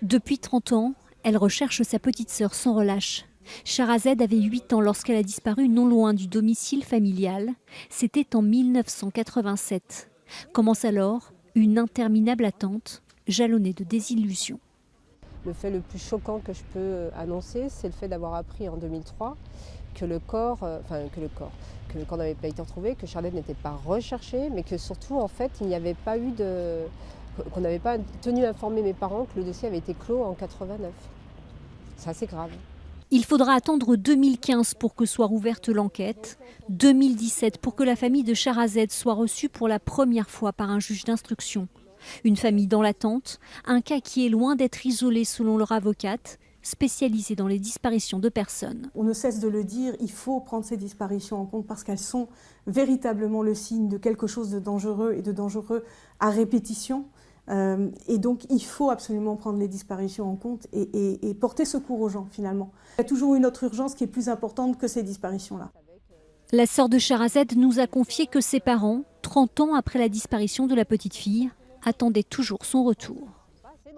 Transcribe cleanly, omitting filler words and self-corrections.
Depuis 30 ans, elle recherche sa petite sœur sans relâche. Sharazed avait 8 ans lorsqu'elle a disparu non loin du domicile familial. C'était en 1987. Commence alors une interminable attente, jalonnée de désillusions. Le fait le plus choquant que je peux annoncer, c'est le fait d'avoir appris en 2003 que le corps n'avait pas été retrouvé, que Charlotte n'était pas recherchée, mais que surtout, en fait, il n'y avait pas eu qu'on n'avait pas tenu à informer mes parents que le dossier avait été clos en 89. C'est assez grave. Il faudra attendre 2015 pour que soit rouverte l'enquête, 2017 pour que la famille de Sharazed soit reçue pour la première fois par un juge d'instruction. Une famille dans l'attente, un cas qui est loin d'être isolé selon leur avocate, spécialisée dans les disparitions de personnes. On ne cesse de le dire, il faut prendre ces disparitions en compte parce qu'elles sont véritablement le signe de quelque chose de dangereux et de dangereux à répétition. Et donc il faut absolument prendre les disparitions en compte et porter secours aux gens finalement. Il y a toujours une autre urgence qui est plus importante que ces disparitions-là. La sœur de Sharazed nous a confié que ses parents, 30 ans après la disparition de la petite fille, attendaient toujours son retour.